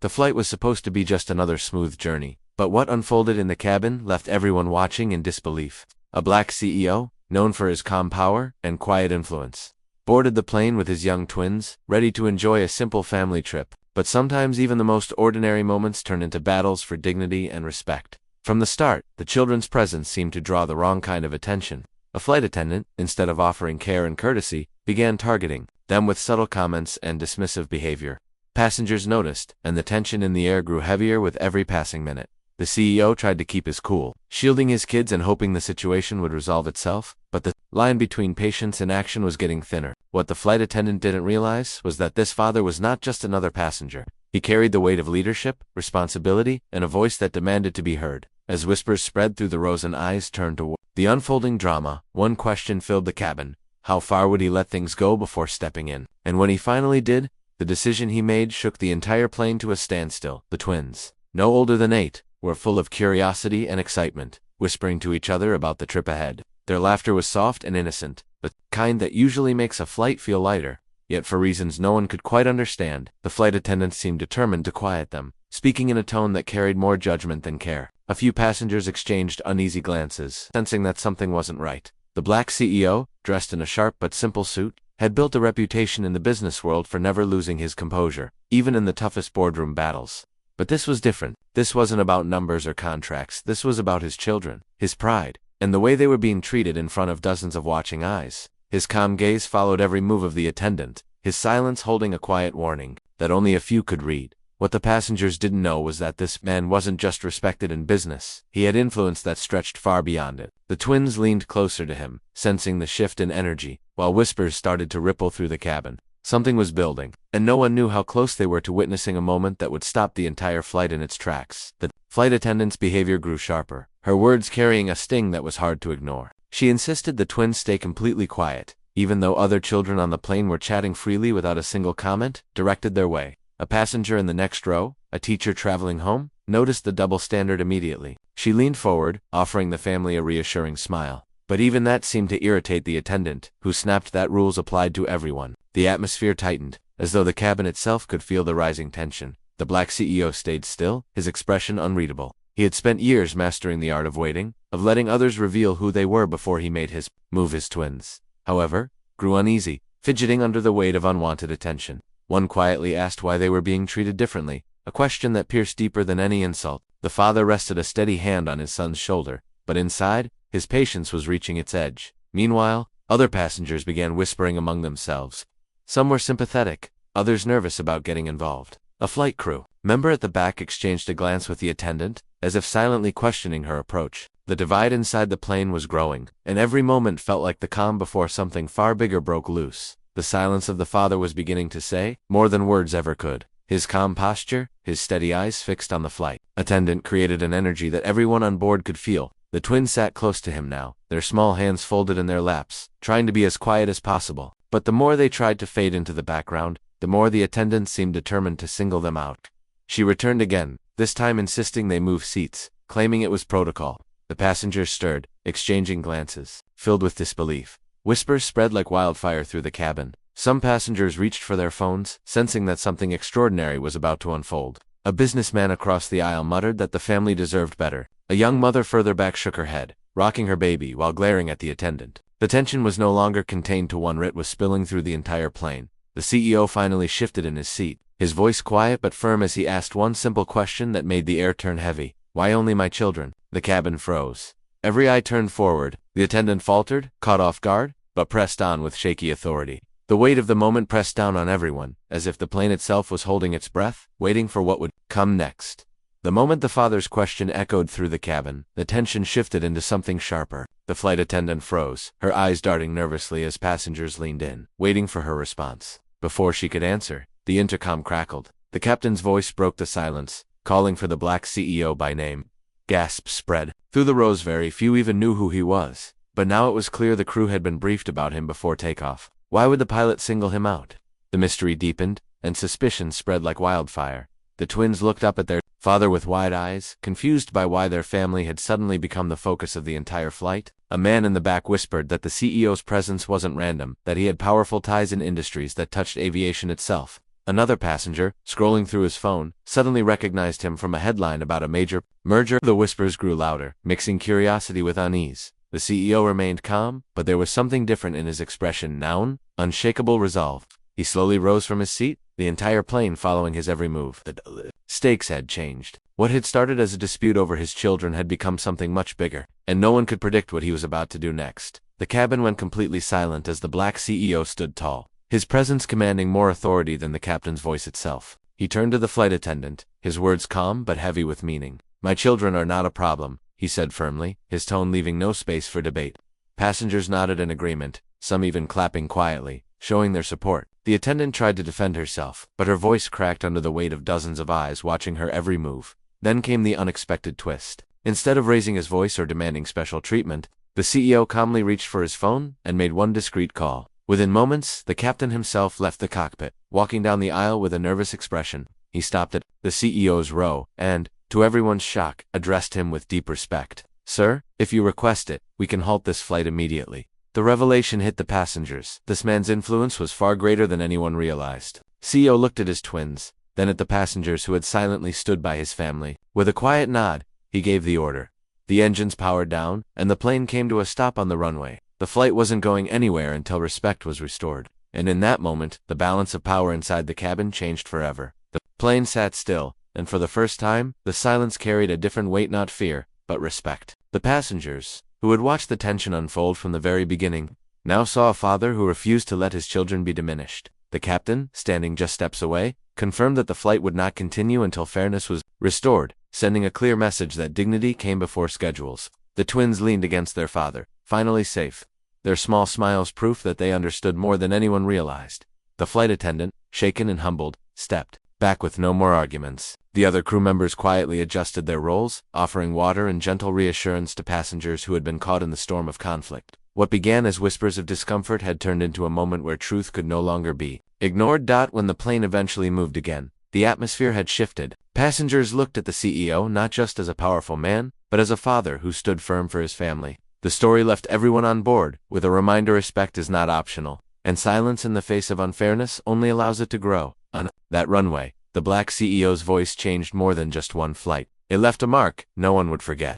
The flight was supposed to be just another smooth journey, but what unfolded in the cabin left everyone watching in disbelief. A black CEO, known for his calm power and quiet influence, boarded the plane with his young twins, ready to enjoy a simple family trip. But sometimes even the most ordinary moments turn into battles for dignity and respect. From the start, the children's presence seemed to draw the wrong kind of attention. A flight attendant, instead of offering care and courtesy, began targeting them with subtle comments and dismissive behavior. Passengers noticed, and the tension in the air grew heavier with every passing minute. The CEO tried to keep his cool, shielding his kids and hoping the situation would resolve itself, but the line between patience and action was getting thinner. What the flight attendant didn't realize was that this father was not just another passenger. He carried the weight of leadership, responsibility, and a voice that demanded to be heard. As whispers spread through the rows and eyes turned toward the unfolding drama, one question filled the cabin. How far would he let things go before stepping in? And when he finally did, the decision he made shook the entire plane to a standstill. The twins, no older than 8, were full of curiosity and excitement, whispering to each other about the trip ahead. Their laughter was soft and innocent, the kind that usually makes a flight feel lighter. Yet for reasons no one could quite understand, the flight attendants seemed determined to quiet them, speaking in a tone that carried more judgment than care. A few passengers exchanged uneasy glances, sensing that something wasn't right. The black CEO, dressed in a sharp but simple suit, had built a reputation in the business world for never losing his composure, even in the toughest boardroom battles. But this was different. This wasn't about numbers or contracts. This was about his children, his pride, and the way they were being treated in front of dozens of watching eyes. His calm gaze followed every move of the attendant, his silence holding a quiet warning that only a few could read. What the passengers didn't know was that this man wasn't just respected in business. He had influence that stretched far beyond it. The twins leaned closer to him, sensing the shift in energy, while whispers started to ripple through the cabin. Something was building, and no one knew how close they were to witnessing a moment that would stop the entire flight in its tracks. The flight attendant's behavior grew sharper, her words carrying a sting that was hard to ignore. She insisted the twins stay completely quiet, even though other children on the plane were chatting freely without a single comment directed their way. A passenger in the next row, a teacher traveling home, noticed the double standard immediately. She leaned forward, offering the family a reassuring smile. But even that seemed to irritate the attendant, who snapped that rules applied to everyone. The atmosphere tightened, as though the cabin itself could feel the rising tension. The black CEO stayed still, his expression unreadable. He had spent years mastering the art of waiting, of letting others reveal who they were before he made his move. His twins, however, grew uneasy, fidgeting under the weight of unwanted attention. One quietly asked why they were being treated differently, a question that pierced deeper than any insult. The father rested a steady hand on his son's shoulder, but inside, his patience was reaching its edge. Meanwhile, other passengers began whispering among themselves. Some were sympathetic, others nervous about getting involved. A flight crew member at the back exchanged a glance with the attendant, as if silently questioning her approach. The divide inside the plane was growing, and every moment felt like the calm before something far bigger broke loose. The silence of the father was beginning to say more than words ever could. His calm posture, his steady eyes fixed on the flight attendant created an energy that everyone on board could feel. The twins sat close to him now, their small hands folded in their laps, trying to be as quiet as possible. But the more they tried to fade into the background, the more the attendant seemed determined to single them out. She returned again, this time insisting they move seats, claiming it was protocol. The passengers stirred, exchanging glances, filled with disbelief. Whispers spread like wildfire through the cabin. Some passengers reached for their phones, sensing that something extraordinary was about to unfold. A businessman across the aisle muttered that the family deserved better. A young mother further back shook her head, rocking her baby while glaring at the attendant. The tension was no longer contained to one. It was spilling through the entire plane. The CEO finally shifted in his seat, his voice quiet but firm as he asked one simple question that made the air turn heavy. Why only my children? The cabin froze. Every eye turned forward. The attendant faltered, caught off guard, but pressed on with shaky authority. The weight of the moment pressed down on everyone, as if the plane itself was holding its breath, waiting for what would come next. The moment the father's question echoed through the cabin, the tension shifted into something sharper. The flight attendant froze, her eyes darting nervously as passengers leaned in, waiting for her response. Before she could answer, the intercom crackled. The captain's voice broke the silence, calling for the black CEO by name. Gasps spread through the rows. Very few even knew who he was, but now it was clear the crew had been briefed about him before takeoff. Why would the pilot single him out? The mystery deepened, and suspicion spread like wildfire. The twins looked up at their father with wide eyes, confused by why their family had suddenly become the focus of the entire flight. A man in the back whispered that the CEO's presence wasn't random, that he had powerful ties in industries that touched aviation itself. Another passenger, scrolling through his phone, suddenly recognized him from a headline about a major merger. The whispers grew louder, mixing curiosity with unease. The CEO remained calm, but there was something different in his expression now, unshakable resolve. He slowly rose from his seat, the entire plane following his every move. The stakes had changed. What had started as a dispute over his children had become something much bigger, and no one could predict what he was about to do next. The cabin went completely silent as the Black CEO stood tall, his presence commanding more authority than the captain's voice itself. He turned to the flight attendant, his words calm but heavy with meaning. "My children are not a problem," he said firmly, his tone leaving no space for debate. Passengers nodded in agreement, some even clapping quietly, showing their support. The attendant tried to defend herself, but her voice cracked under the weight of dozens of eyes watching her every move. Then came the unexpected twist. Instead of raising his voice or demanding special treatment, the CEO calmly reached for his phone and made one discreet call. Within moments, the captain himself left the cockpit, walking down the aisle with a nervous expression. He stopped at the CEO's row and, to everyone's shock, addressed him with deep respect. "Sir, if you request it, we can halt this flight immediately." The revelation hit the passengers. This man's influence was far greater than anyone realized. CEO looked at his twins, then at the passengers who had silently stood by his family. With a quiet nod, he gave the order. The engines powered down, and the plane came to a stop on the runway. The flight wasn't going anywhere until respect was restored. And in that moment, the balance of power inside the cabin changed forever. The plane sat still, and for the first time, the silence carried a different weight, not fear, but respect. The passengers, who had watched the tension unfold from the very beginning, now saw a father who refused to let his children be diminished. The captain, standing just steps away, confirmed that the flight would not continue until fairness was restored, sending a clear message that dignity came before schedules. The twins leaned against their father, finally safe, their small smiles proof that they understood more than anyone realized. The flight attendant, shaken and humbled, stepped back with no more arguments. The other crew members quietly adjusted their roles, offering water and gentle reassurance to passengers who had been caught in the storm of conflict. What began as whispers of discomfort had turned into a moment where truth could no longer be ignored. When the plane eventually moved again, the atmosphere had shifted. Passengers looked at the CEO not just as a powerful man, but as a father who stood firm for his family. The story left everyone on board with a reminder respect is not optional, and silence in the face of unfairness only allows it to grow. On that runway, the Black CEO's voice changed more than just one flight. It left a mark no one would forget.